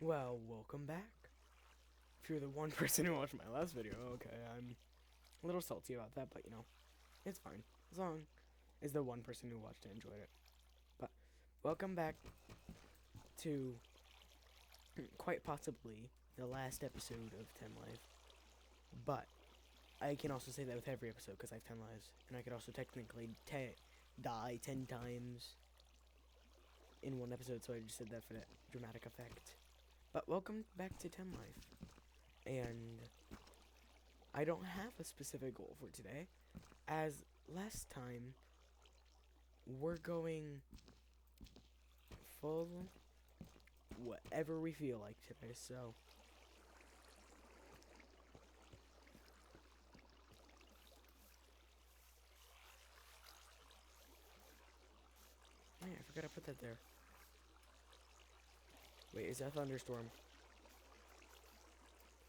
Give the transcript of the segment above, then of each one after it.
Well, welcome back. If you're the one person who watched my last video, okay, I'm a little salty about that, but it's fine. As long as the one person who watched it enjoyed it. But welcome back to quite possibly the last episode of 10 Life. But I can also say that with every episode because I have 10 lives. And I could also technically die 10 times in one episode, so I just said that for that dramatic effect. But welcome back to 10 Life. And I don't have a specific goal for today. As last time, we're going full whatever we feel like today, so I forgot to put that there. Wait, is that a thunderstorm?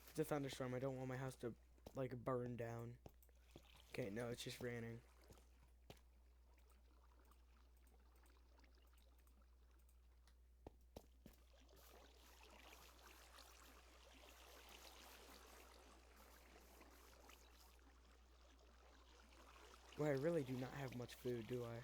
If it's a thunderstorm, I don't want my house to like burn down. Okay, no, it's just raining. Well, I really do not have much food, do I?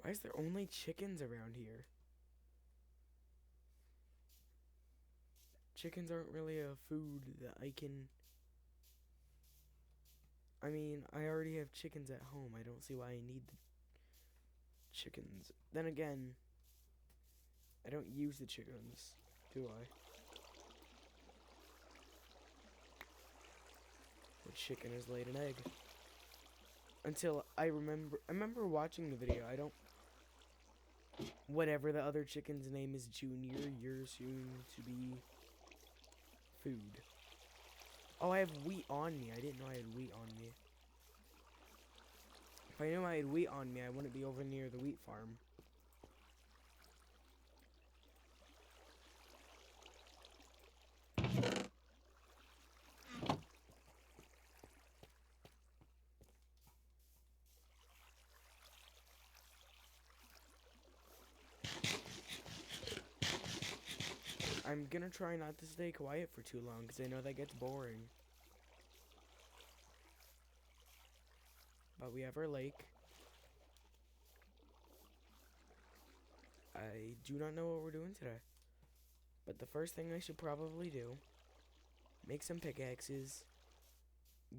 Why is there only chickens around here? Chickens aren't really a food that I can... I mean, I already have chickens at home. I don't see why I need the chickens. Then again, I don't use the chickens, do I? The chicken has laid an egg. Until I remember watching the video. I don't... Whatever the other chicken's name is, Junior, you're soon to be food. Oh, I have wheat on me. I didn't know I had wheat on me. If I knew I had wheat on me, I wouldn't be over near the wheat farm. I'm gonna try not to stay quiet for too long, because I know that gets boring. But we have our lake. I do not know what we're doing today. But the first thing I should probably do, make some pickaxes,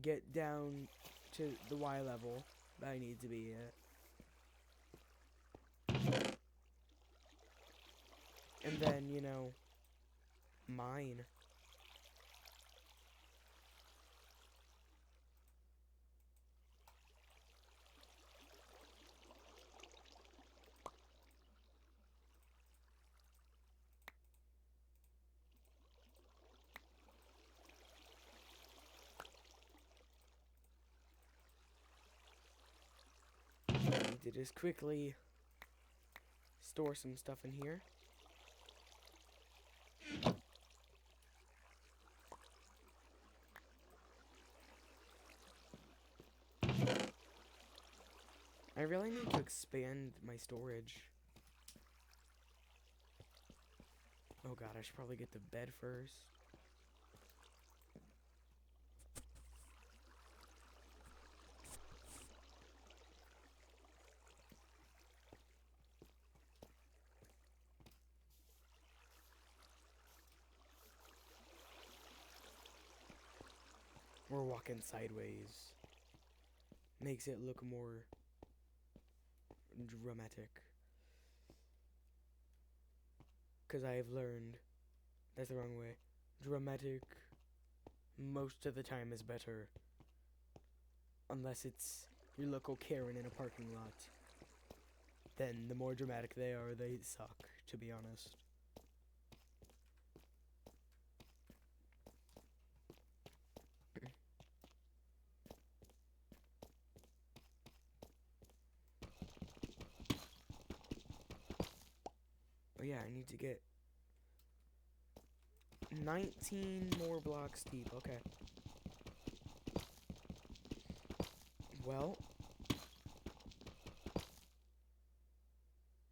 get down to the Y level that I need to be at. And then, mine. I need to just quickly store some stuff in here. I really need to expand my storage. Oh god, I should probably get the bed first. We're walking sideways. Makes it look more dramatic. Because I have learned that's the wrong way. Dramatic most of the time is better. Unless it's your local Karen in a parking lot. Then the more dramatic they are, they suck, to be honest. Oh yeah, I need to get 19 more blocks deep. Okay. Well,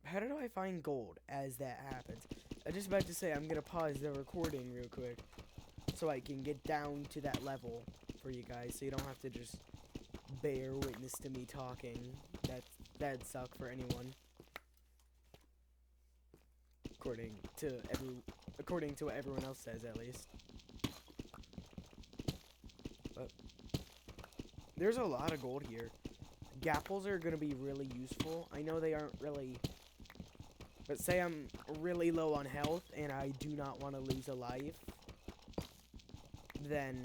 how do I find gold as that happens? I was just about to say I'm gonna pause the recording real quick so I can get down to that level for you guys, so you don't have to just bear witness to me talking. That'd suck for anyone. According to what everyone else says, at least. But there's a lot of gold here. Gapples are gonna be really useful. I know they aren't really, but say I'm really low on health and I do not want to lose a life, then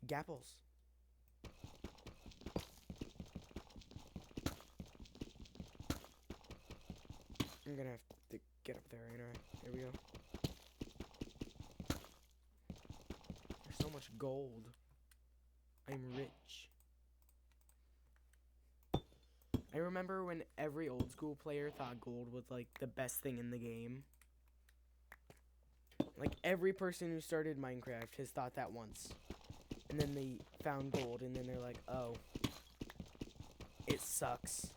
Gapples. I'm gonna have to get up there anyway. Here we go. There's so much gold. I'm rich. I remember when every old school player thought gold was like the best thing in the game. Like every person who started Minecraft has thought that once. And then they found gold and then they're like, oh, it sucks.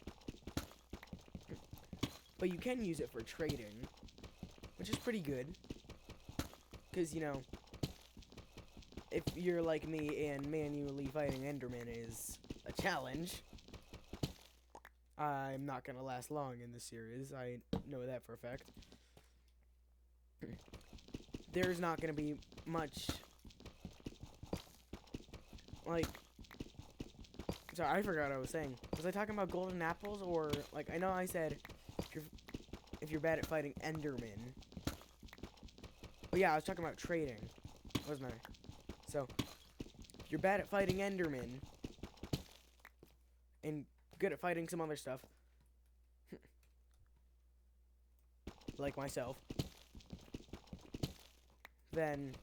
But you can use it for trading, which is pretty good. Because, you know, if you're like me and manually fighting Enderman is a challenge, I'm not going to last long in this series. I know that for a fact. There's not going to be much, like, sorry, I forgot what I was saying. Was I talking about golden apples, or, like, I know I said if you're bad at fighting Enderman. But yeah, I was talking about trading. Wasn't I? So, if you're bad at fighting Enderman and good at fighting some other stuff, like myself, then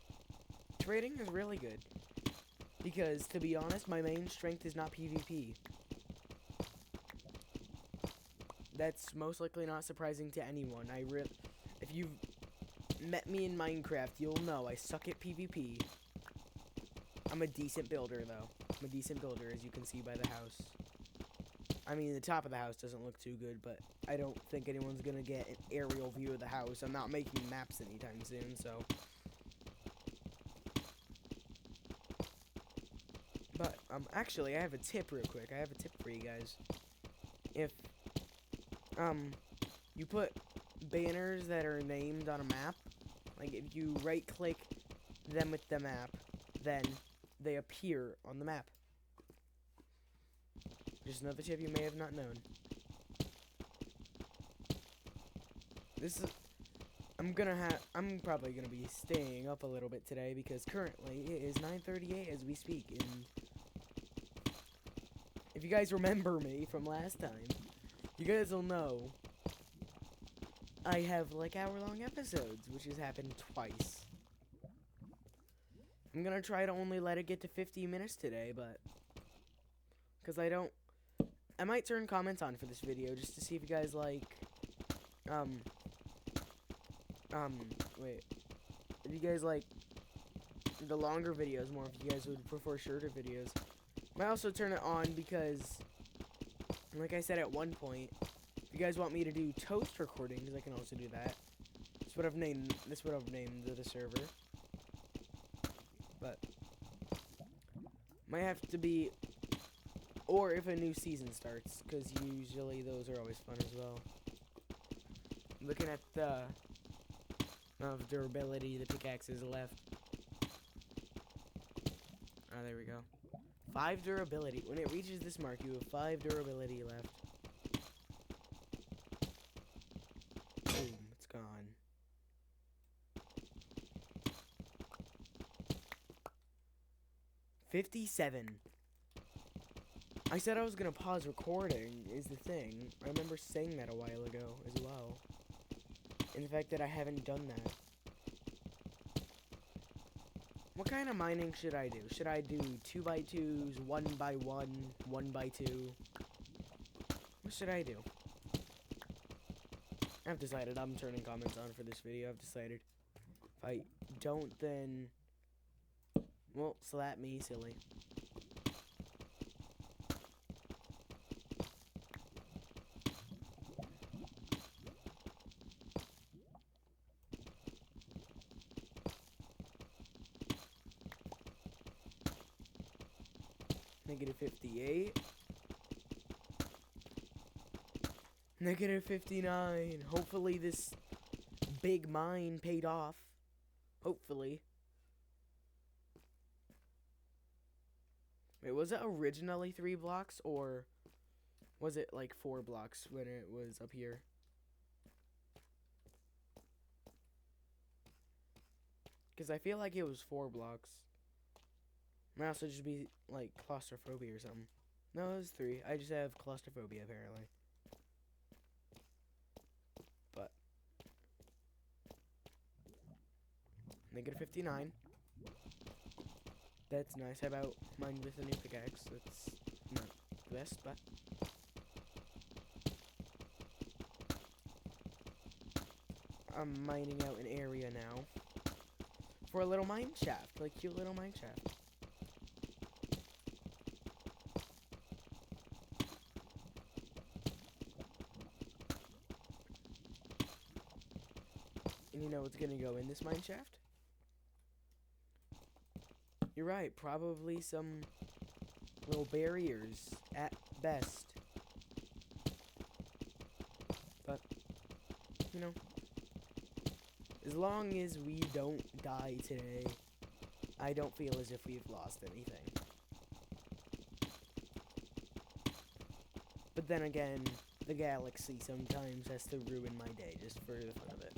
trading is really good. Because, to be honest, my main strength is not PvP. That's most likely not surprising to anyone. If you've met me in Minecraft, you'll know I suck at PvP. I'm a decent builder, though. I'm a decent builder, as you can see by the house. I mean, the top of the house doesn't look too good, but I don't think anyone's gonna get an aerial view of the house. I'm not making maps anytime soon, so. But, actually, I have a tip real quick. I have a tip for you guys. If, you put banners that are named on a map, like, if you right-click them with the map, then they appear on the map. Just another tip you may have not known. I'm probably gonna be staying up a little bit today because currently it is 9:38 as we speak, and if you guys remember me from last time, you guys will know I have like hour-long episodes, which has happened twice. I'm gonna try to only let it get to 50 minutes today, but because I might turn comments on for this video just to see if you guys like, wait, if you guys like the longer videos more, if you guys would prefer shorter videos. I might also turn it on because, like I said at one point, if you guys want me to do toast recordings, I can also do that. That's what I've named the server. But might have to be, or if a new season starts, because usually those are always fun as well. Looking at the durability, the pickaxe is left. Ah, there we go. 5 durability. When it reaches this mark, you have 5 durability left. Boom, it's gone. $57. I said I was gonna pause recording, is the thing. I remember saying that a while ago as well. And the fact that I haven't done that. What kind of mining should I do? Should I do 2x2s, 1x1, 1x2? What should I do? I've decided I'm turning comments on for this video. I've decided. If I don't, then... well, slap me, silly. Negative 58. Negative 59. Hopefully this big mine paid off. Hopefully. Wait, was it originally 3 blocks, or was it like 4 blocks when it was up here? Because I feel like it was 4 blocks. Might also just be like claustrophobia or something. No, it was 3. I just have claustrophobia apparently. But negative 59. That's nice. How about mine with a new pickaxe? That's not the best, but I'm mining out an area now for a little mine shaft, like cute little mine shaft. And you know what's gonna go in this mine shaft? You're right, probably some little barriers at best. But, you know, as long as we don't die today, I don't feel as if we've lost anything. But then again, the galaxy sometimes has to ruin my day just for the fun of it.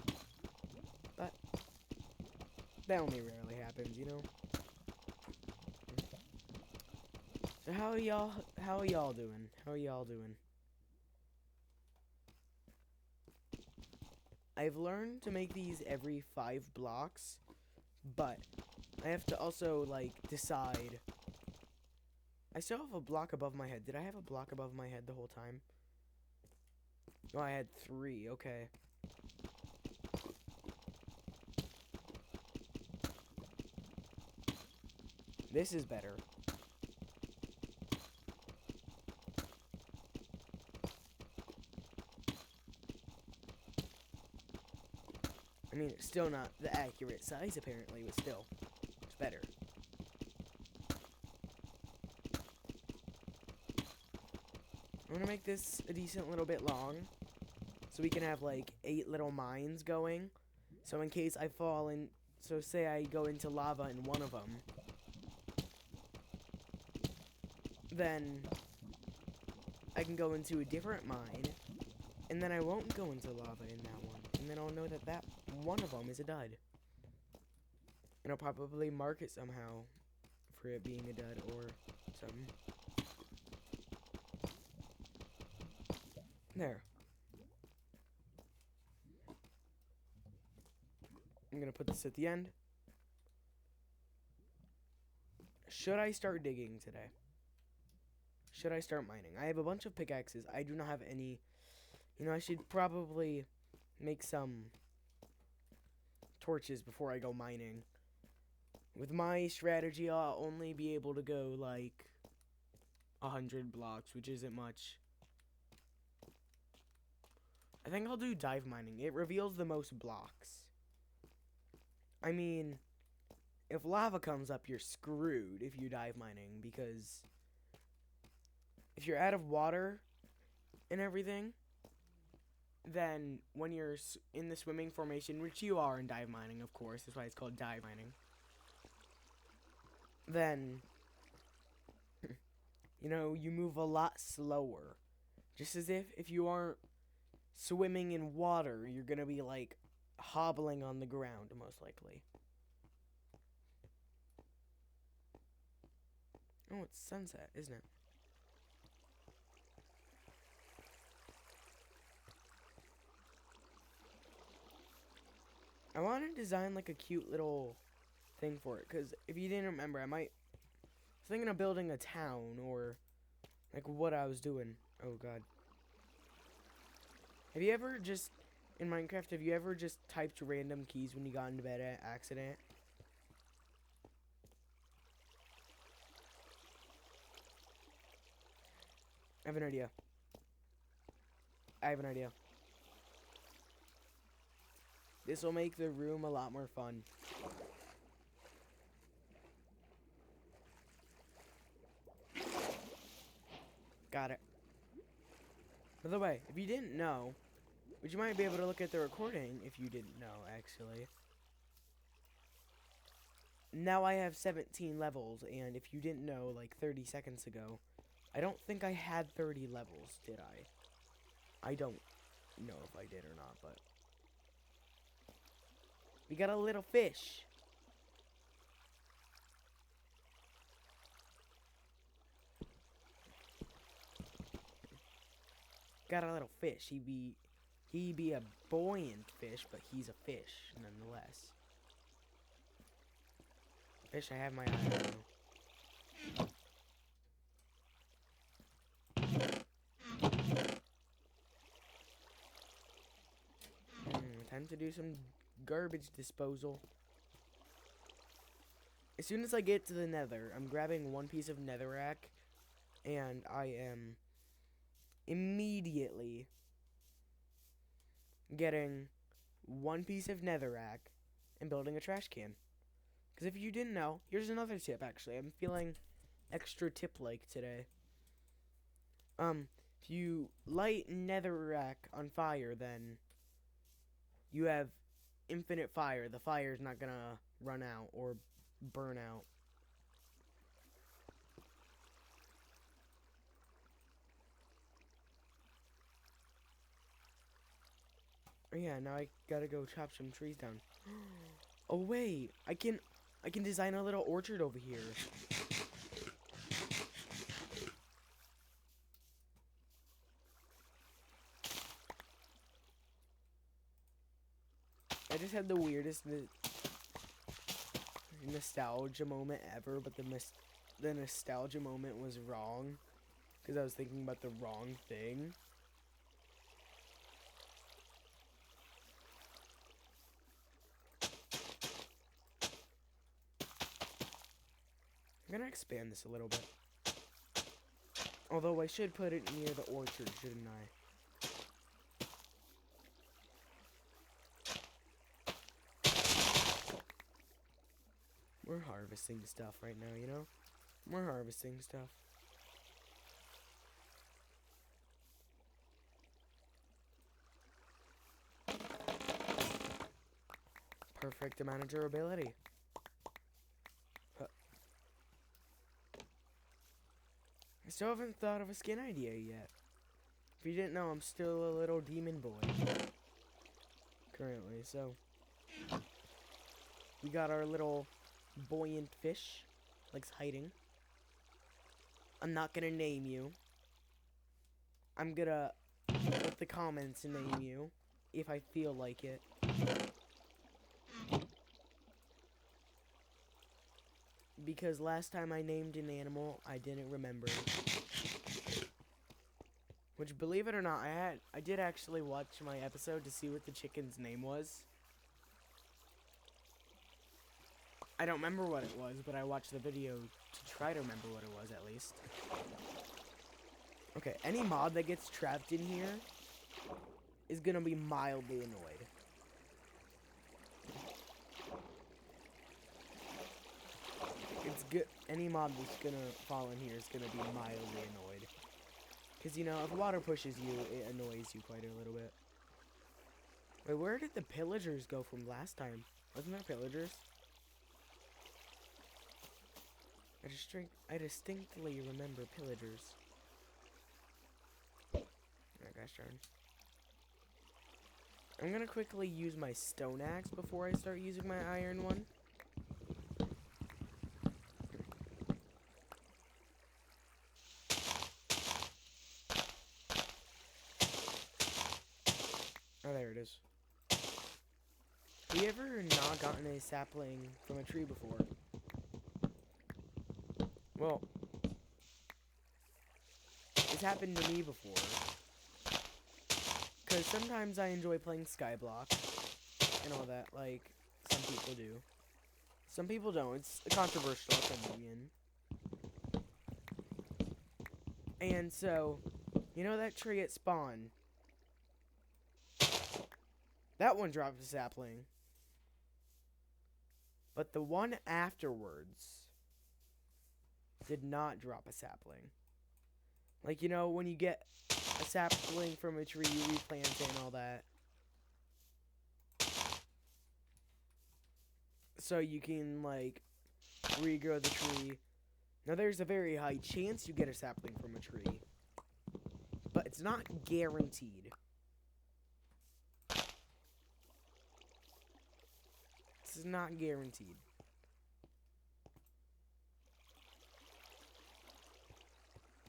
But that only rarely happens, you know? So how are y'all doing? How are y'all doing? I've learned to make these every 5 blocks, but I have to also, like, decide. I still have a block above my head. Did I have a block above my head the whole time? Oh, I had 3. Okay. This is better. I mean, it's still not the accurate size, apparently, but still, it's better. I'm gonna make this a decent little bit long, so we can have, like, 8 little mines going. So in case I fall in, so say I go into lava in one of them, then I can go into a different mine, and then I won't go into lava in that one. And then I'll know that that one of them is a dud. And I'll probably mark it somehow for it being a dud or something. There. I'm gonna put this at the end. Should I start digging today? Should I start mining? I have a bunch of pickaxes. I do not have any. You know, I should probably make some torches before I go mining. With my strategy, I'll only be able to go like 100 blocks, which isn't much. I think I'll do dive mining. It reveals the most blocks. I mean, if lava comes up, you're screwed if you dive mining, because if you're out of water and everything, then when you're in the swimming formation, which you are in dive mining, of course, that's why it's called dive mining, then, you know, you move a lot slower. Just as if you aren't swimming in water, you're gonna be, like, hobbling on the ground, most likely. Oh, it's sunset, isn't it? I want to design, like, a cute little thing for it, because if you didn't remember, I was thinking of building a town, or, like, what I was doing. Oh, God. Have you ever just In Minecraft, have you ever just typed random keys when you got into bed at accident? I have an idea. I have an idea. This will make the room a lot more fun. Got it. By the way, if you didn't know, which you might be able to look at the recording if you didn't know, actually. Now I have 17 levels, and if you didn't know, like 30 seconds ago, I don't think I had 30 levels, did I? I don't know if I did or not, but... We got a little fish. Got a little fish. He be a buoyant fish, but he's a fish nonetheless. Fish, I have my eye on you. Time to do some garbage disposal. As soon as I get to the nether, I'm grabbing one piece of netherrack, and I am immediately getting one piece of netherrack and building a trash can. Because if you didn't know, here's another tip, actually. I'm feeling extra tip-like today. If you light netherrack on fire, then you have infinite fire. The fire's not gonna run out or burn out. Oh yeah, now I gotta go chop some trees down. Oh wait, I can design a little orchard over here. I just had the weirdest nostalgia moment ever, but the nostalgia moment was wrong because I was thinking about the wrong thing. I'm gonna expand this a little bit. Although I should put it near the orchard, shouldn't I? We're harvesting stuff right now, you know? We're harvesting stuff. Perfect amount of durability. I still haven't thought of a skin idea yet. If you didn't know, I'm still a little demon boy. Currently, so... We got our little buoyant fish. Likes hiding. I'm not gonna name you. I'm gonna let the comments name you. If I feel like it. Because last time I named an animal, I didn't remember. Which, believe it or not, I did actually watch my episode to see what the chicken's name was. I don't remember what it was, but I watched the video to try to remember what it was, at least. Okay, any mob that gets trapped in here is gonna be mildly annoyed. It's good. Any mob that's gonna fall in here is gonna be mildly annoyed. Because, you know, if water pushes you, it annoys you quite a little bit. Wait, where did the pillagers go from last time? Wasn't there pillagers? I distinctly remember pillagers. Oh, gosh darn. I'm gonna quickly use my stone axe before I start using my iron one. Oh, there it is. Have you ever not gotten a sapling from a tree before? Well, it's happened to me before. Because sometimes I enjoy playing Skyblock and all that, like some people do. Some people don't. It's a controversial opinion. And so, you know that tree at spawn? That one dropped a sapling. But the one afterwards did not drop a sapling. Like, you know, when you get a sapling from a tree, you replant it and all that. So you can, like, regrow the tree. Now, there's a very high chance you get a sapling from a tree. But it's not guaranteed. This is not guaranteed.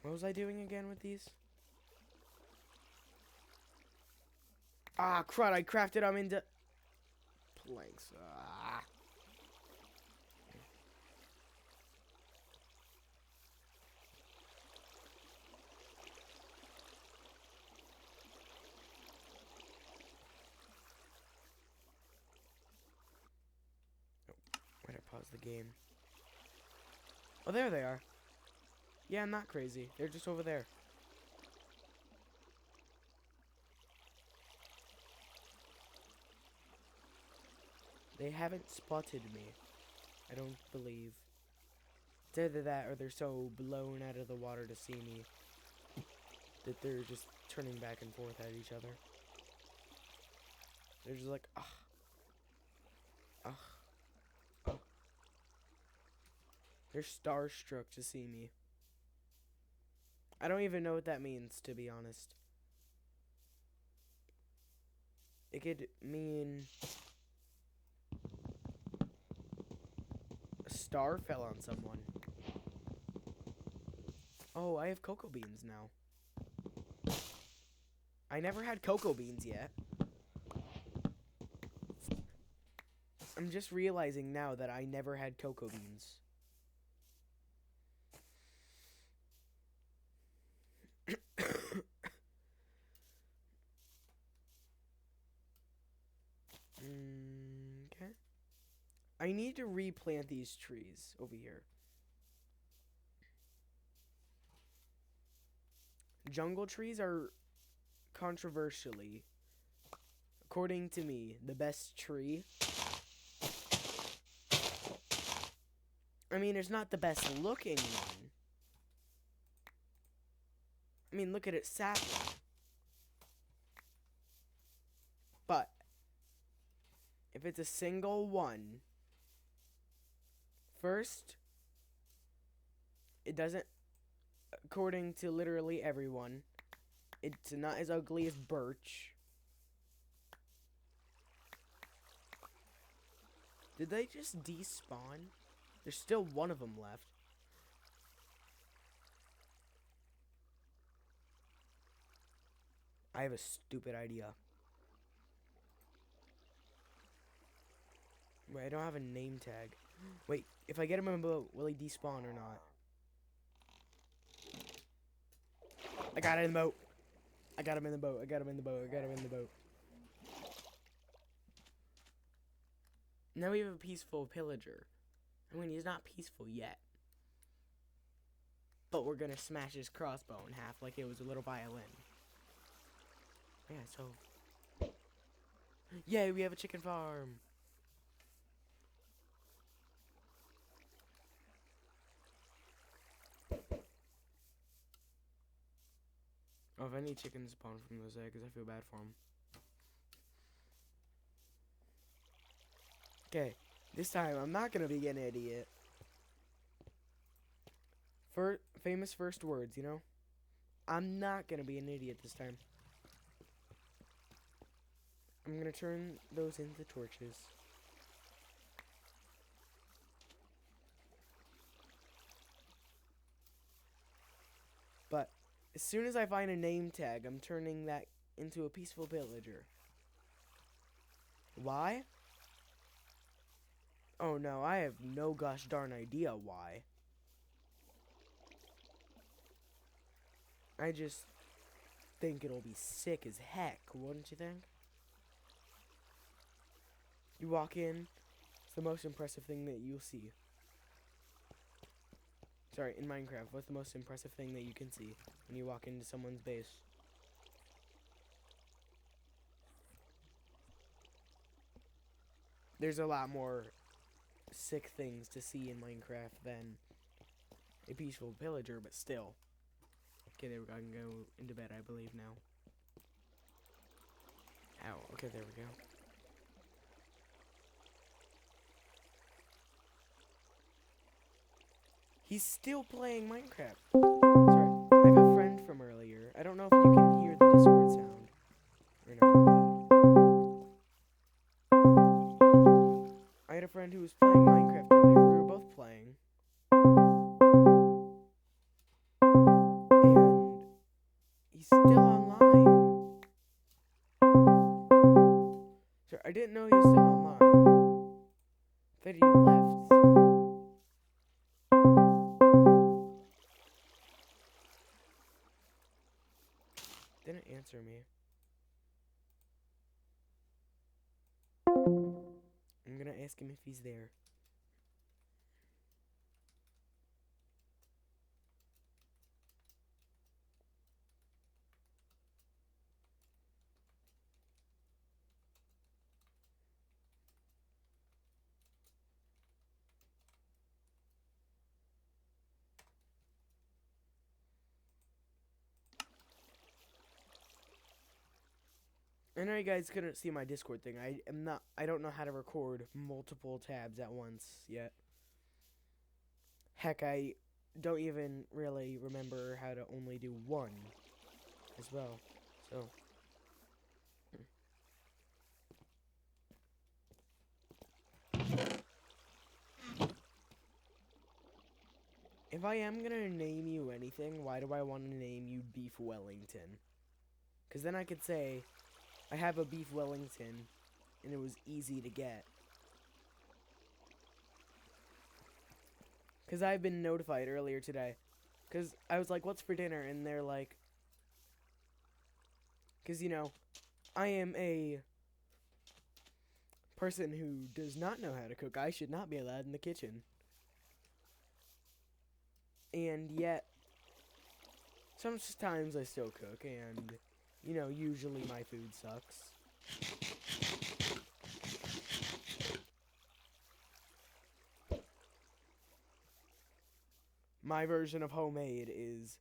What was I doing again with these? Ah, crud, I crafted them into planks. Ah. Wait, I paused the game. Oh, there they are. Yeah, I'm not crazy. They're just over there. They haven't spotted me. I don't believe. It's either that or they're so blown out of the water to see me that they're just turning back and forth at each other. They're just like, ah. Ah. Ah. They're starstruck to see me. I don't even know what that means, to be honest. It could mean a star fell on someone. Oh, I have cocoa beans now. I never had cocoa beans yet. I'm just realizing now that I never had cocoa beans. Okay. I need to replant these trees over here. Jungle trees are controversially, according to me, the best tree. I mean, it's not the best looking one. I mean, look at it, sapling. But if it's a single one, first, it doesn't, according to literally everyone, it's not as ugly as birch. Did they just despawn? There's still one of them left. I have a stupid idea. Wait, I don't have a name tag. Wait, if I get him in a boat, will he despawn or not? I got it in the boat. I got him in the boat. I got him in the boat. I got him in the boat. Now we have a peaceful pillager. I mean, he's not peaceful yet. But we're gonna smash his crossbow in half like it was a little violin. Yeah, so... Yay, we have a chicken farm! Oh, if any chickens spawn from those eggs, I feel bad for them. Okay, this time I'm not gonna be an idiot. Famous first words, you know? I'm not gonna be an idiot this time. I'm gonna turn those into torches. But as soon as I find a name tag, I'm turning that into a peaceful villager. Why? Oh no, I have no gosh darn idea why. think it'll be sick as heck, wouldn't you think? You walk in, it's the most impressive thing that you'll see. Sorry, in Minecraft, what's the most impressive thing that you can see when you walk into someone's base? There's a lot more sick things to see in Minecraft than a peaceful pillager, but still. Okay, there we go. I can go into bed, I believe, now. Ow. Okay, there we go. He's still playing Minecraft. Sorry, I have a friend from earlier. I don't know if you can hear the Discord sound or not. I had a friend who was playing Minecraft earlier. We were both playing. And he's still online. Sorry, I didn't know he was still online. I thought he left. Didn't answer me. I'm gonna ask him if he's there. I know you guys couldn't see my Discord thing. I don't know how to record multiple tabs at once yet. Heck, I don't even really remember how to only do one as well. So if I am gonna name you anything, why do I want to name you Beef Wellington? Because then I could say, I have a Beef Wellington, and it was easy to get. Because I've been notified earlier today. Because I was like, what's for dinner? And they're like, because, you know, I am a person who does not know how to cook. I should not be allowed in the kitchen. And yet, sometimes I still cook, and, you know, usually my food sucks. My version of homemade is,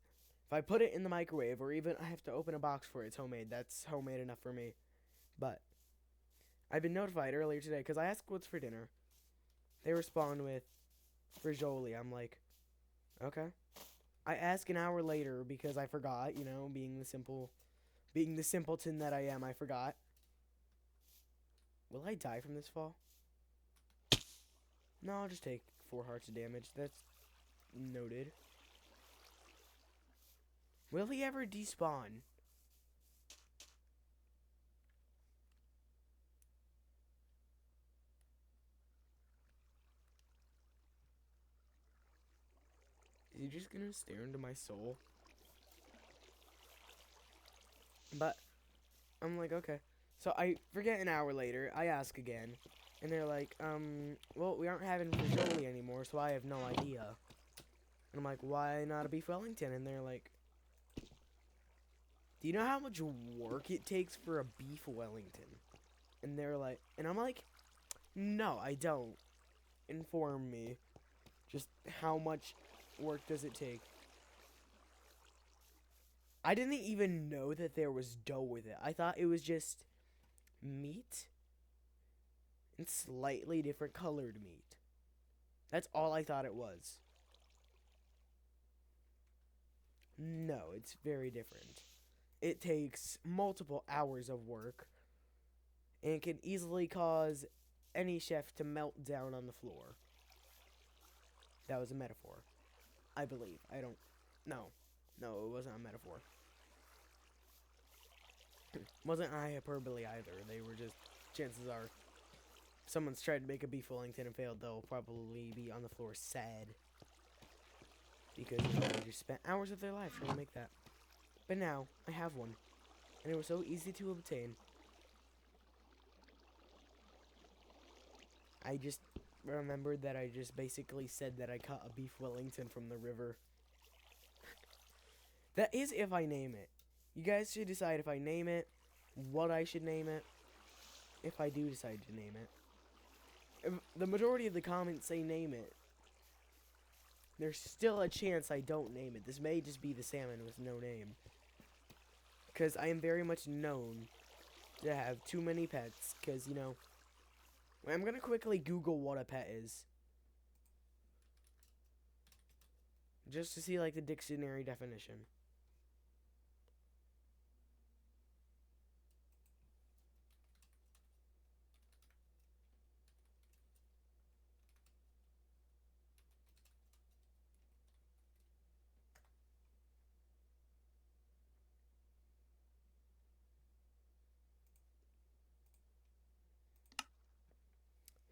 if I put it in the microwave, or even I have to open a box for it, it's homemade. That's homemade enough for me. But I've been notified earlier today, because I asked what's for dinner. They respond with frijoles. I'm like, okay. I ask an hour later because I forgot, you know, being the simpleton that I am, I forgot. Will I die from this fall? No, I'll just take 4 hearts of damage. That's noted. Will he ever despawn? Is he just gonna stare into my soul? But I'm like, okay. So I forget an hour later. I ask again. And they're like, well, we aren't having frijoles anymore, so I have no idea. And I'm like, why not a Beef Wellington? And they're like, do you know how much work it takes for a Beef Wellington? And they're like, and I'm like, no, I don't. Inform me. Just how much work does it take? I didn't even know that there was dough with it. I thought it was just meat and slightly different colored meat. That's all I thought it was. No, it's very different. It takes multiple hours of work and can easily cause any chef to melt down on the floor. That was a metaphor. I believe. I don't... No, it wasn't a metaphor. Wasn't hyperbole either. They were just... Chances are, if someone's tried to make a Beef Wellington and failed, they'll probably be on the floor sad. Because, you know, they just spent hours of their life trying to make that. But now, I have one. and it was so easy to obtain. I just remembered that I just basically said that I caught a beef Wellington from the river. That is if I name it. You guys should decide if I name it, what I should name it, if I do decide to name it. If the majority of the comments say name it, there's still a chance I don't name it. This may just be the salmon with no name. Because I am very much known to have too many pets. Because, you know, I'm going to quickly Google what a pet is. Just to see, like, the dictionary definition.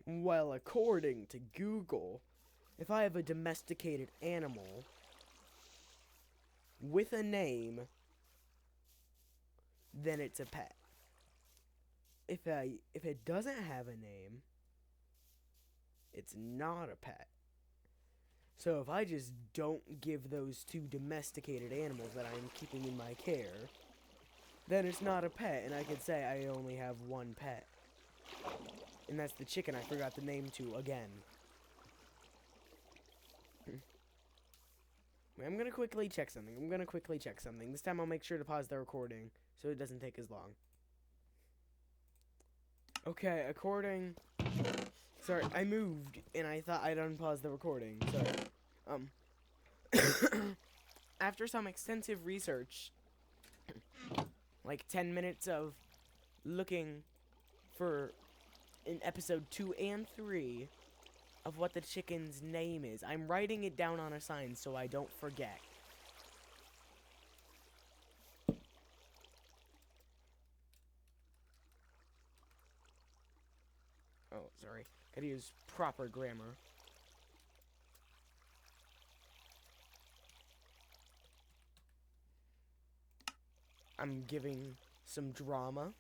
Well, according to Google, if I have a domesticated animal with a name, then it's a pet. If it doesn't have a name, it's not a pet. So if I just don't give those two domesticated animals that I'm keeping in my care, then it's not a pet, and I could say I only have one pet. And that's the chicken I forgot the name to again. I'm gonna quickly check something. This time I'll make sure to pause the recording so it doesn't take as long. Okay, sorry, I moved and I thought I'd unpause the recording. Sorry. After some extensive research, like 10 minutes of looking for in episode 2 and 3 of what the chicken's name is. I'm writing it down on a sign so I don't forget. Oh, sorry. Gotta use proper grammar. I'm giving some drama.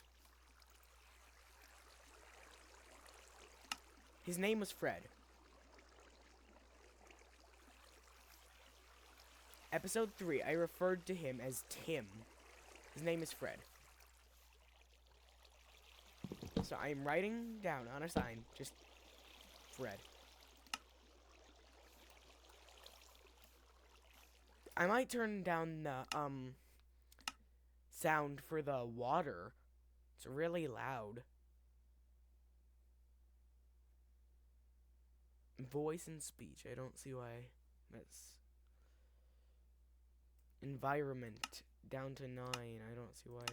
His name was Fred. Episode 3, I referred to him as Tim. His name is Fred. So I'm writing down on a sign, just Fred. I might turn down the, sound for the water. It's really loud. Voice and speech. I don't see why that's... Environment down to 9. I don't see why.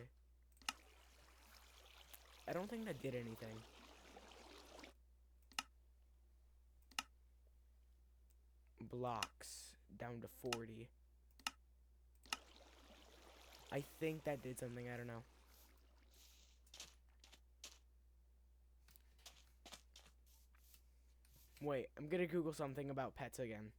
I don't think that did anything. Blocks down to 40. I think that did something. I don't know. Wait, I'm gonna Google something about pets again.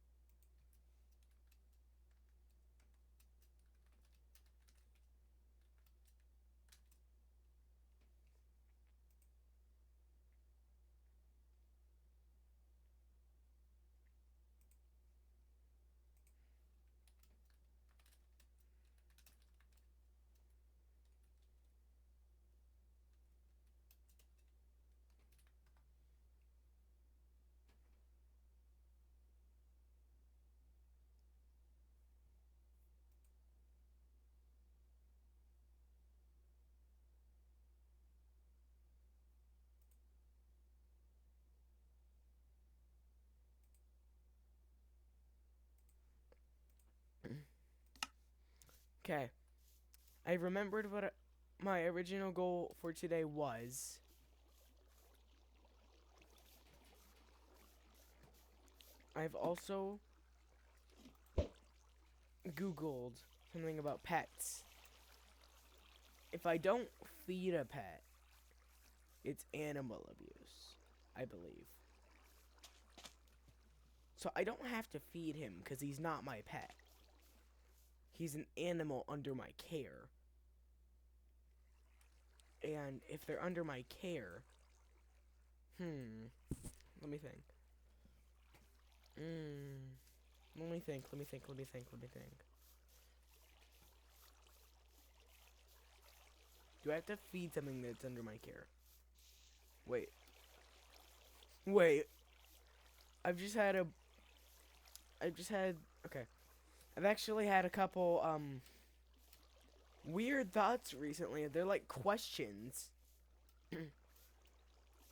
Okay. I remembered what my original goal for today was. I've also Googled something about pets. If I don't feed a pet, it's animal abuse, I believe. So I don't have to feed him because he's not my pet. He's an animal under my care. And if they're under my care, let me think. Let me think. Do I have to feed something that's under my care? Wait. Okay. I've actually had a couple, weird thoughts recently. They're like questions.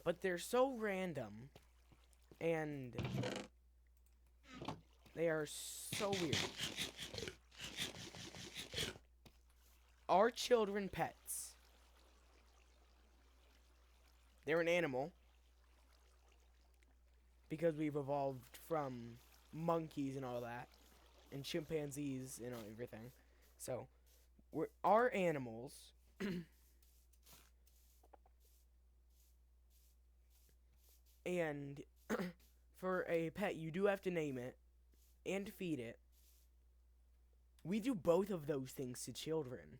But they're so random. And they are so weird. Are children pets? They're an animal. Because we've evolved from monkeys and all that. And chimpanzees and everything. So, are animals. And for a pet, you do have to name it and feed it. We do both of those things to children.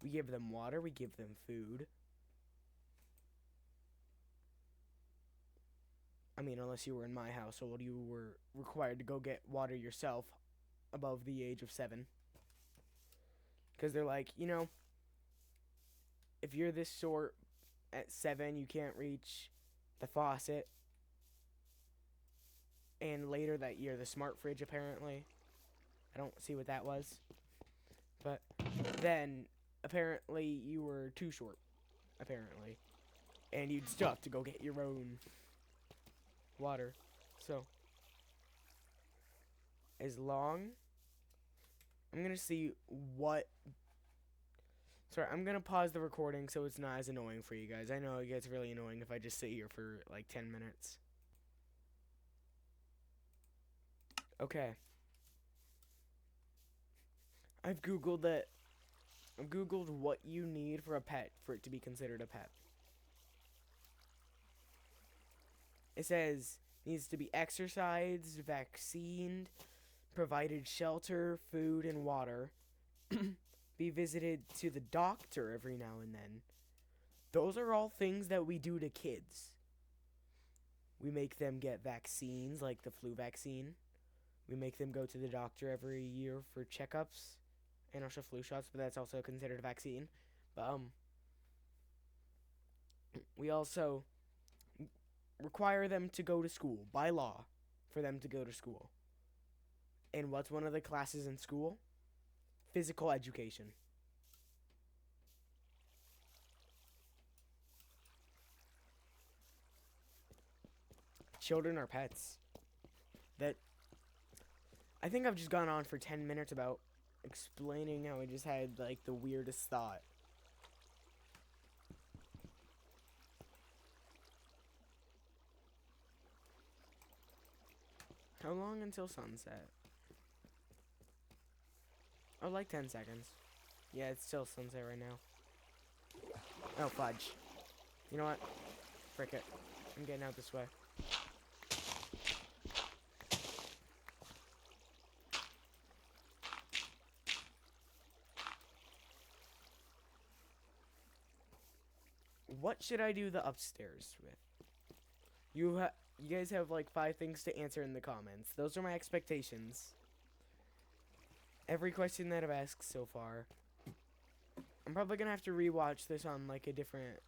We give them water, we give them food. I mean, unless you were in my household, you were required to go get water yourself above the age of 7. Because they're like, if you're this short at 7, you can't reach the faucet. And later that year, the smart fridge, apparently. I don't see what that was. But then, apparently, you were too short. Apparently. And you'd still have to go get your own water. So, as long... I'm going to see what... Sorry, I'm going to pause the recording so it's not as annoying for you guys. I know it gets really annoying if I just sit here for like 10 minutes. Okay. I've Googled it. I've Googled what you need for a pet for it to be considered a pet. It says needs to be exercised, vaccinated, provided shelter, food, and water. Be visited to the doctor every now and then. Those are all things that we do to kids. We make them get vaccines, like the flu vaccine. We make them go to the doctor every year for checkups and also flu shots, but that's also considered a vaccine. But we also require them to go to school by law for them to go to school. And what's one of the classes in school? Physical education. Children are pets. I think I've just gone on for 10 minutes about explaining how I just had like the weirdest thought. How long until sunset? Oh, like 10 seconds. Yeah, it's still sunset right now. Oh, fudge. You know what? Frick it. I'm getting out this way. What should I do the upstairs with? You guys have like 5 things to answer in the comments. Those are my expectations. Every question that I've asked so far. I'm probably gonna have to rewatch this on like a different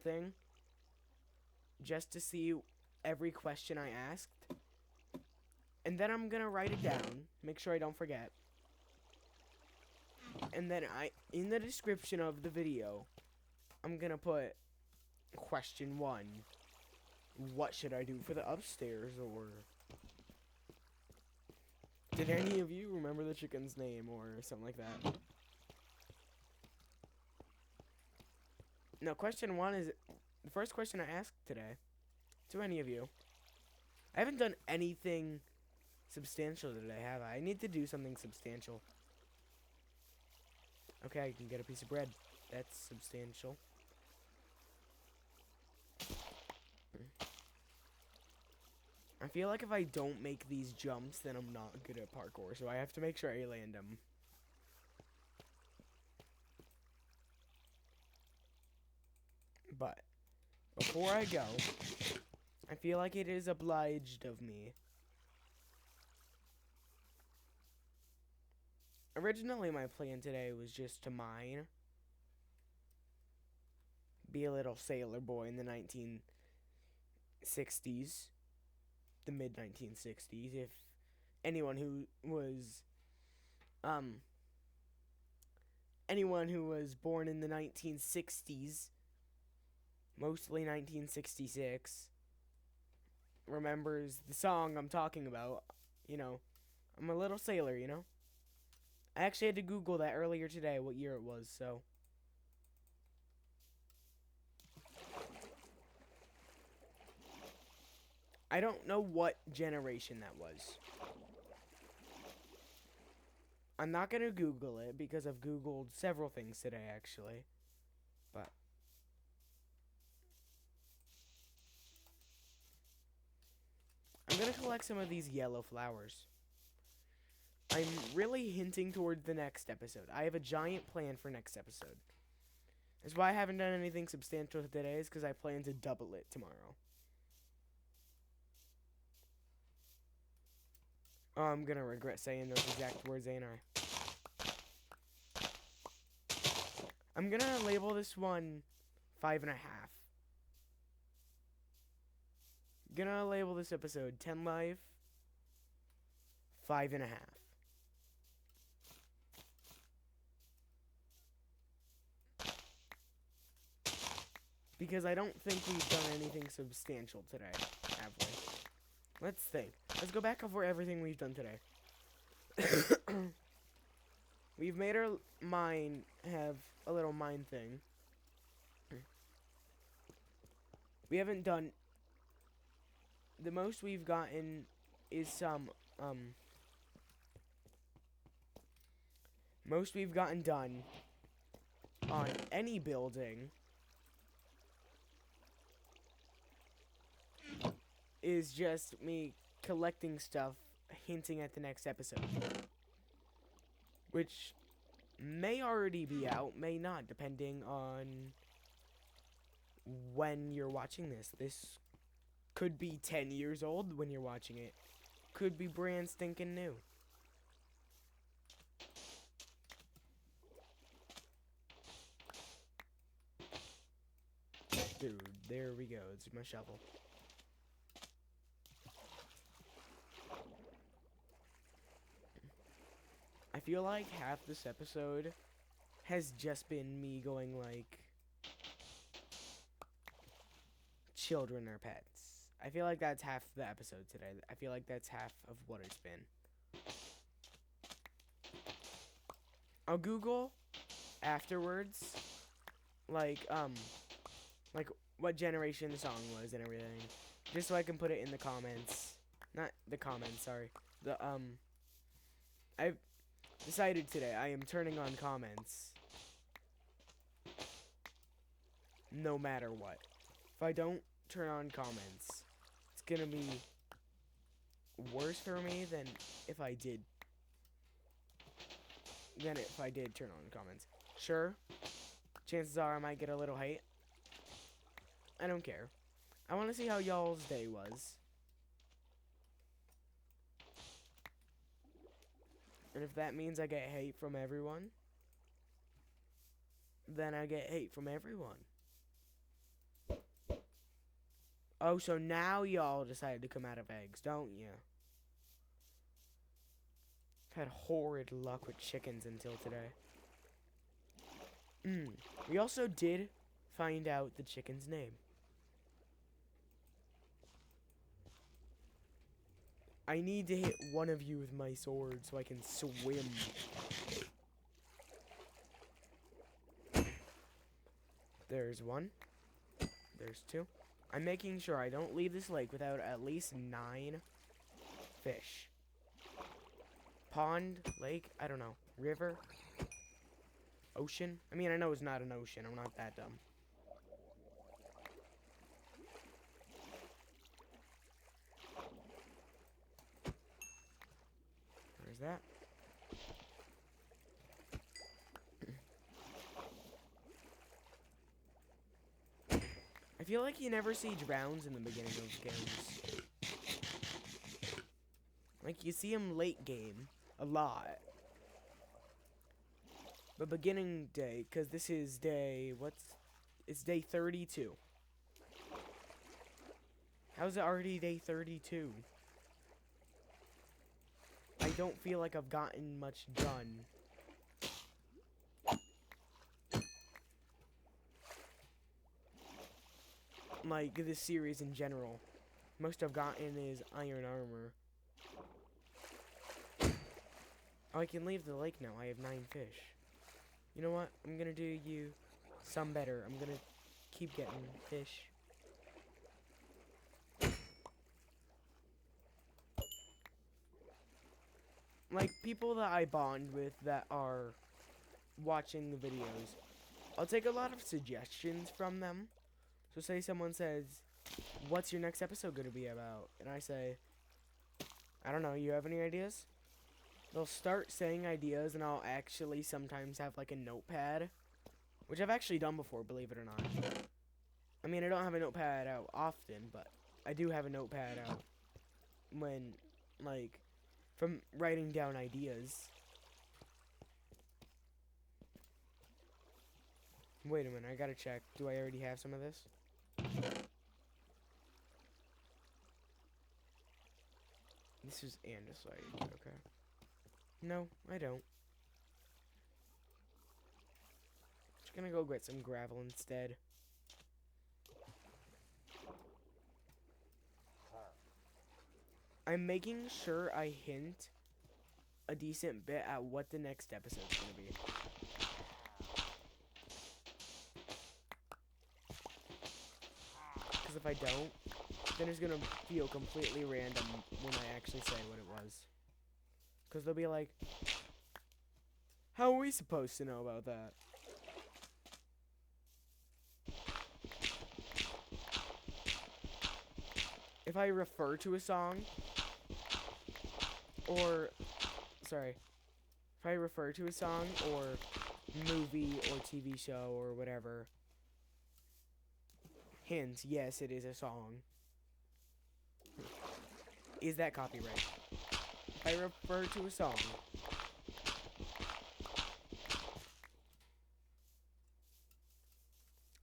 thing. Just to see every question I asked. And then I'm gonna write it down. Make sure I don't forget. And then in the description of the video, I'm gonna put question 1. What should I do for the upstairs? Or did any of you remember the chicken's name or something like that? No, question 1 is the first question I asked today. To any of you. I haven't done anything substantial today, have I? I need to do something substantial. Okay, I can get a piece of bread. That's substantial. I feel like if I don't make these jumps, then I'm not good at parkour, so I have to make sure I land them. But before I go, I feel like it is obliged of me. Originally, my plan today was just to mine. Be a little sailor boy in the 1960s. The mid-1960s. If anyone who was... anyone who was born in the 1960s, mostly 1966, remembers the song I'm talking about. You know, I'm a little sailor, you know? I actually had to Google that earlier today, what year it was, so... I don't know what generation that was. I'm not going to Google it because I've Googled several things today, actually. But I'm going to collect some of these yellow flowers. I'm really hinting toward the next episode. I have a giant plan for next episode. That's why I haven't done anything substantial today, is because I plan to double it tomorrow. Oh, I'm going to regret saying those exact words, ain't I? I'm going to label this one 5.5. Gonna label this episode 10 Life 5.5. Because I don't think we've done anything substantial today, have we? Let's think. Let's go back over everything we've done today. We've made our mine have a little mine thing. We haven't done... The most we've gotten is some, most we've gotten done on any building is just me collecting stuff, hinting at the next episode. Which may already be out, may not, depending on when you're watching this. This could be 10 years old when you're watching it. Could be brand stinking new. Dude, there we go. It's my shovel. I feel like half this episode has just been me going like, children are pets. I feel like that's half the episode today. I feel like that's half of what it's been. I'll Google afterwards, like what generation the song was and everything, just so I can put it in the comments. Not the comments, sorry. I've decided today I am turning on comments no matter what. If I don't turn on comments, it's gonna be worse for me than if I did turn on comments. Sure, chances are I might get a little hate. I don't care. I want to see how y'all's day was. And if that means I get hate from everyone, then I get hate from everyone. Oh, so now y'all decided to come out of eggs, don't you? I've had horrid luck with chickens until today. We also did find out the chicken's name. I need to hit one of you with my sword so I can swim. There's one. There's two. I'm making sure I don't leave this lake without at least 9 fish. Pond, lake, I don't know. River, ocean. I mean, I know it's not an ocean. I'm not that dumb. There's that. feel like you never see drowns in the beginning of games. Like, you see them late game a lot. But beginning day, because this is day, it's day 32. How's it already day 32? I don't feel like I've gotten much done. Like, this series in general. Most I've gotten is iron armor. Oh, I can leave the lake now. I have 9 fish. You know what? I'm gonna do you some better. I'm gonna keep getting fish. Like, people that I bond with that are watching the videos, I'll take a lot of suggestions from them. So say someone says, what's your next episode going to be about? And I say, I don't know, you have any ideas? They'll start saying ideas, and I'll actually sometimes have like a notepad, which I've actually done before, believe it or not. I mean, I don't have a notepad out often, but I do have a notepad out when, like, from writing down ideas. Wait a minute, I gotta check. Do I already have some of this? This is andesite, okay. No, I don't. Just gonna go get some gravel instead. I'm making sure I hint a decent bit at what the next episode's gonna be. Because if I don't, then it's gonna feel completely random when I actually say what it was. Because they'll be like, how are we supposed to know about that? If I refer to a song, or, sorry, if I refer to a song, or movie, or TV show, or whatever, hint, yes, it is a song. Is that copyright? If I refer to a song,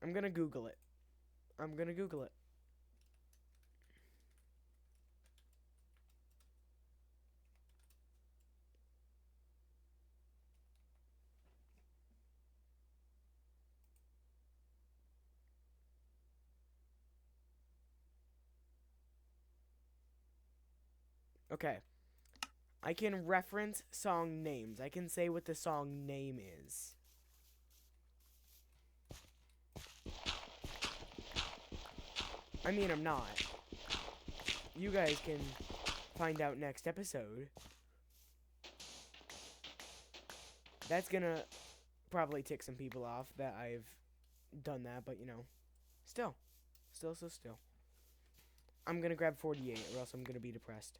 I'm gonna Google it. I'm gonna Google it. Okay. I can reference song names. I can say what the song name is. I mean, I'm not. You guys can find out next episode. That's gonna probably tick some people off that I've done that, but you know, still. I'm gonna grab 48 or else I'm gonna be depressed.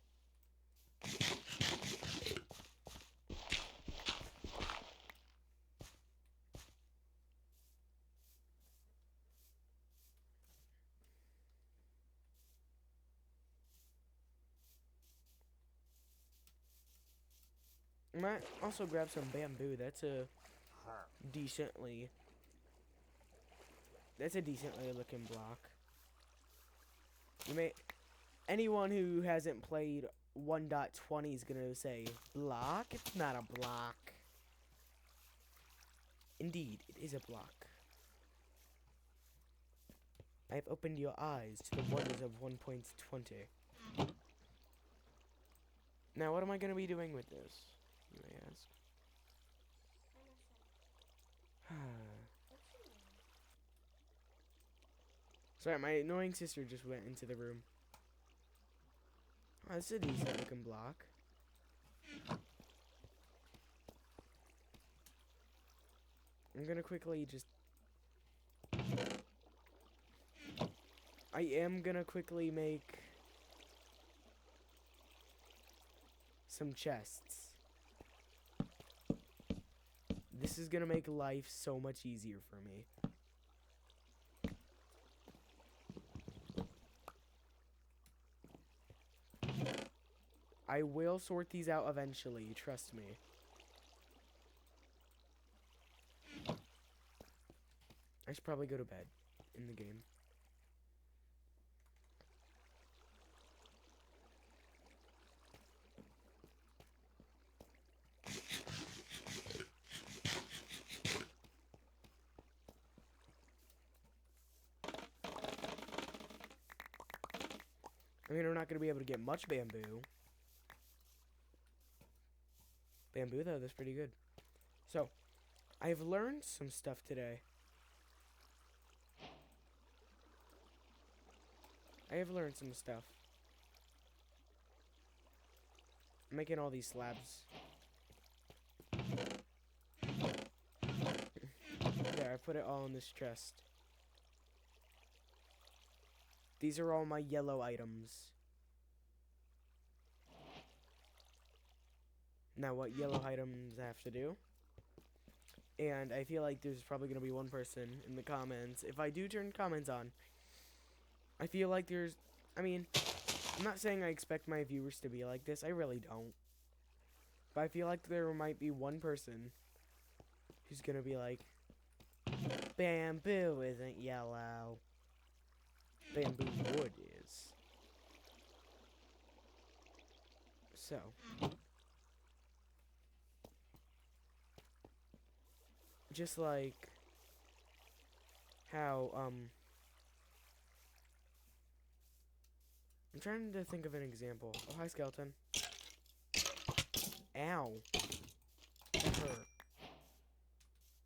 I might also grab some bamboo. That's a decently looking block. Anyone who hasn't played 1.20 is gonna say, block? It's not a block. Indeed, it is a block. I have opened your eyes to the wonders of 1.20. Now, what am I gonna be doing with this, you may ask? Sorry, my annoying sister just went into the room. Oh, this is a decent looking block. I'm gonna quickly just... I am gonna quickly make some chests. This is gonna make life so much easier for me. I will sort these out eventually, trust me. I should probably go to bed in the game. I mean, I'm not going to be able to get much bamboo. Bamboo, though, that's pretty good. So, I've learned some stuff today. I have learned some stuff. I'm making all these slabs. There, I put it all in this chest. These are all my yellow items. Now, what yellow items I have to do? And I feel like there's probably going to be one person in the comments. If I do turn comments on, I feel like I mean, I'm not saying I expect my viewers to be like this. I really don't. But I feel like there might be one person who's going to be like, bamboo isn't yellow. Bamboo wood is. So. Just like how, I'm trying to think of an example. Oh, hi, skeleton. Ow. That hurt.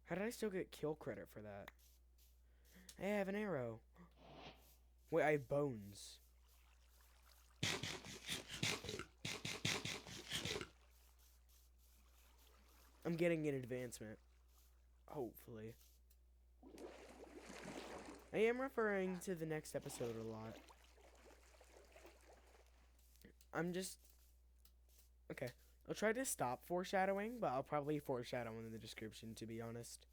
How did I still get kill credit for that? Hey, I have an arrow. Wait, I have bones. I'm getting an advancement. Hopefully. I am referring to the next episode a lot. Okay. I'll try to stop foreshadowing, but I'll probably foreshadow in the description, to be honest.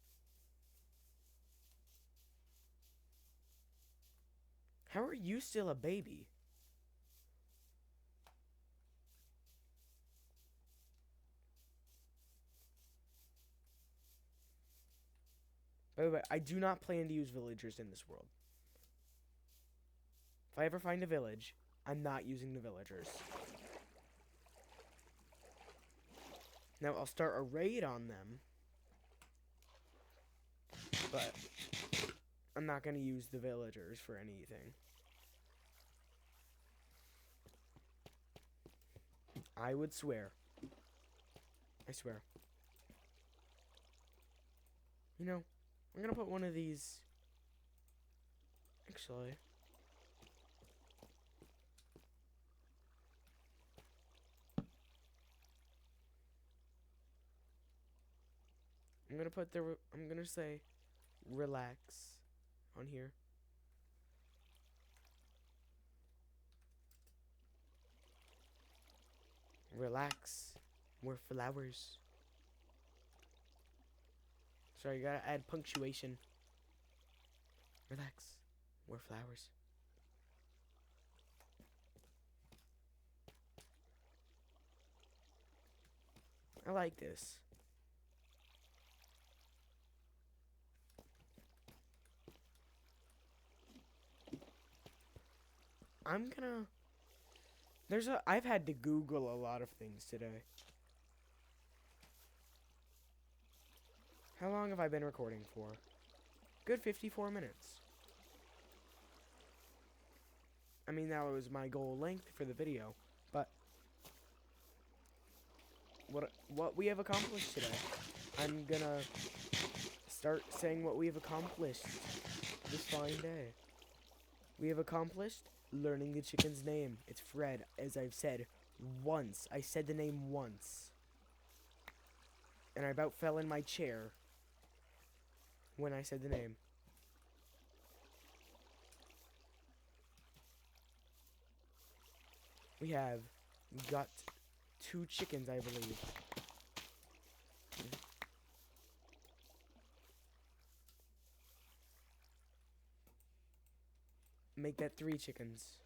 How are you still a baby? By the way, I do not plan to use villagers in this world. If I ever find a village, I'm not using the villagers. Now, I'll start a raid on them. But I'm not going to use the villagers for anything. I would swear. I swear. You know, I'm going to put one of these... Actually... I'm gonna say relax on here. Relax. More flowers. Sorry, you gotta add punctuation. Relax. More flowers. I like this. I've had to Google a lot of things today. How long have I been recording for? Good 54 minutes. I mean, that was my goal length for the video, but what we have accomplished today. I'm gonna start saying what we have accomplished this fine day. We have accomplished learning the chicken's name. It's Fred, as I've said once. I said the name once. And I about fell in my chair when I said the name. We have got 2 chickens, I believe. Make that 3 chickens.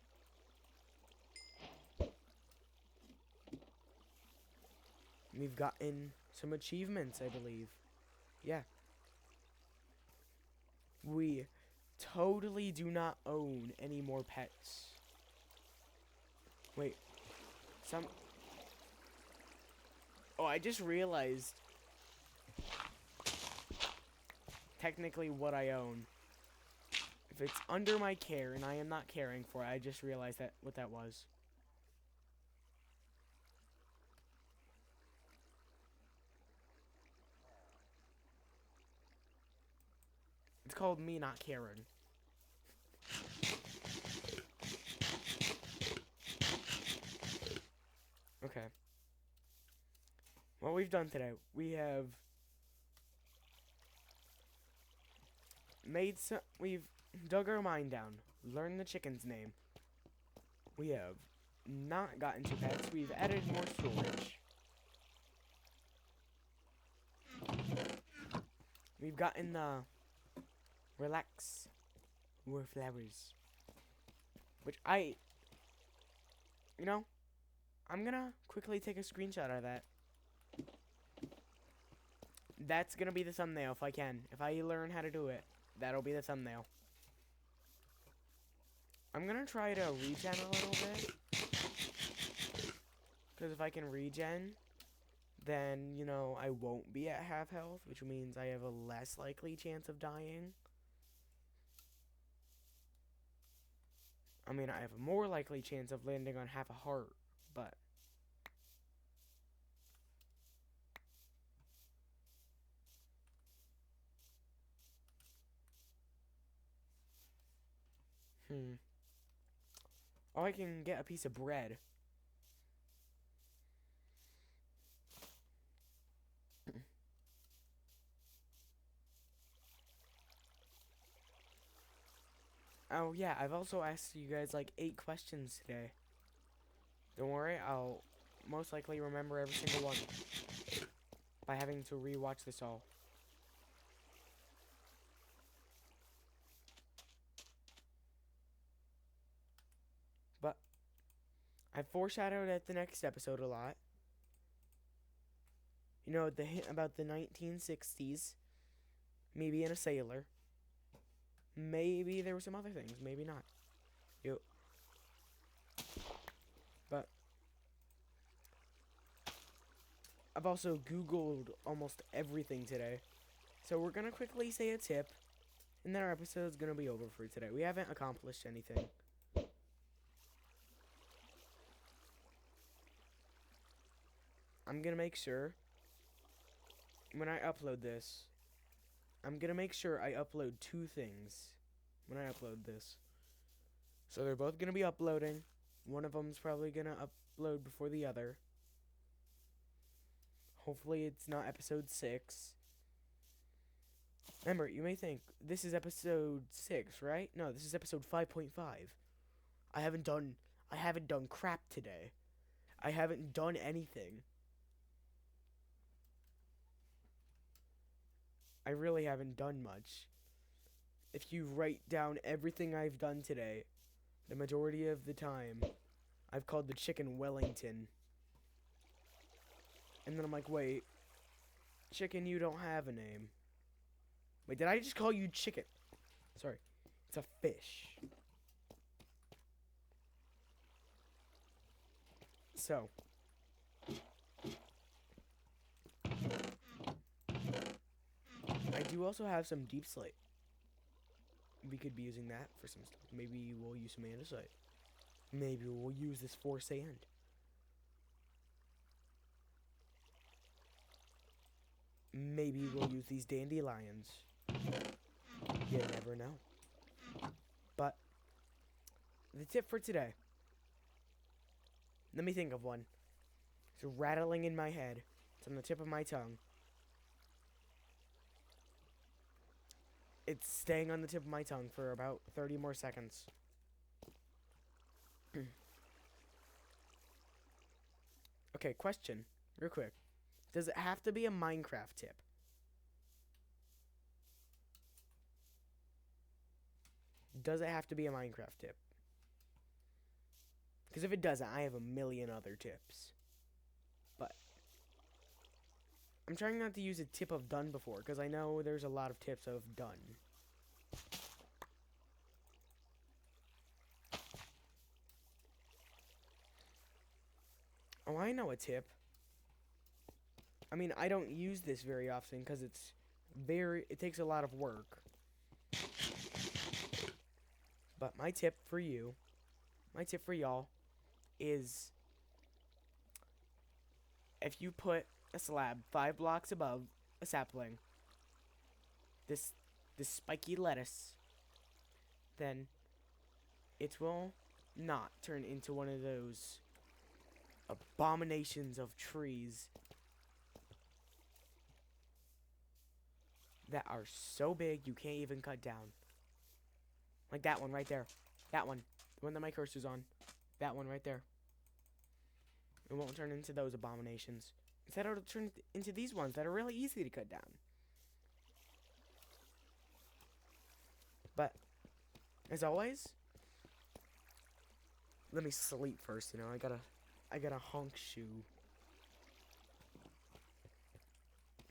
We've gotten some achievements, I believe. Yeah. We totally do not own any more pets. Wait. Oh, I just realized technically what I own. If it's under my care and I am not caring for it, I just realized that what that was. It's called me not caring. Okay. What we've done today, we have we've dug our mine down, learned the chicken's name. We have not gotten to pets, we've added more storage. We've gotten the relax more flowers. Which I'm gonna quickly take a screenshot of that. That's gonna be the thumbnail if I can. If I learn how to do it, that'll be the thumbnail. I'm gonna try to regen a little bit. Because if I can regen, then, I won't be at half health, which means I have a less likely chance of dying. I mean, I have a more likely chance of landing on half a heart, but... Oh, I can get a piece of bread. Oh, yeah, I've also asked you guys, 8 questions today. Don't worry, I'll most likely remember every single one by having to rewatch this all. But I foreshadowed at the next episode a lot. The hint about the 1960s, me being a sailor. Maybe there were some other things, maybe not. But I've also Googled almost everything today. So we're gonna quickly say a tip, and then our episode's gonna be over for today. We haven't accomplished anything. I'm gonna make sure, when I upload this, I'm gonna make sure I upload 2 things when I upload this. So they're both gonna be uploading. One of them's probably gonna upload before the other. Hopefully it's not episode 6. Remember, you may think, this is episode 6, right? No, this is episode 5.5. I haven't done crap today. I haven't done anything. I really haven't done much. If you write down everything I've done today, the majority of the time, I've called the chicken Wellington. And then I'm like, wait, chicken, you don't have a name. Wait, did I just call you chicken? Sorry, it's a fish. So, I do also have some deep slate. We could be using that for some stuff. Maybe we'll use some andesite. Maybe we'll use this for sand. Maybe we'll use these dandelions. You never know. But the tip for today. Let me think of one. It's rattling in my head. It's on the tip of my tongue. It's staying on the tip of my tongue for about 30 more seconds. Okay, question. Real quick. Does it have to be a Minecraft tip? Does it have to be a Minecraft tip? Because if it doesn't, I have a million other tips. But I'm trying not to use a tip of done before, because I know there's a lot of tips of done. Oh, I know a tip. I mean, I don't use this very often because it takes a lot of work. But my tip for y'all is if you put a slab 5 blocks above a sapling, this spiky lettuce, then it will not turn into one of those abominations of trees that are so big you can't even cut down. Like that one right there. That one. The one that my cursor's on. That one right there. It won't turn into those abominations. Instead, it'll turn into these ones that are really easy to cut down. But, as always, let me sleep first, you know. I got a honk shoe.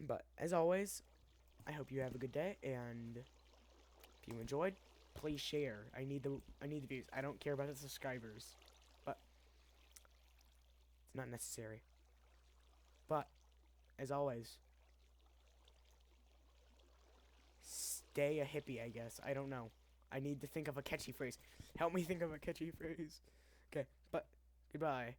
But, as always, I hope you have a good day, and if you enjoyed, please share. I need the views. I don't care about the subscribers, but it's not necessary. But as always, stay a hippie, I guess. I don't know. I need to think of a catchy phrase. Help me think of a catchy phrase. Okay, but goodbye.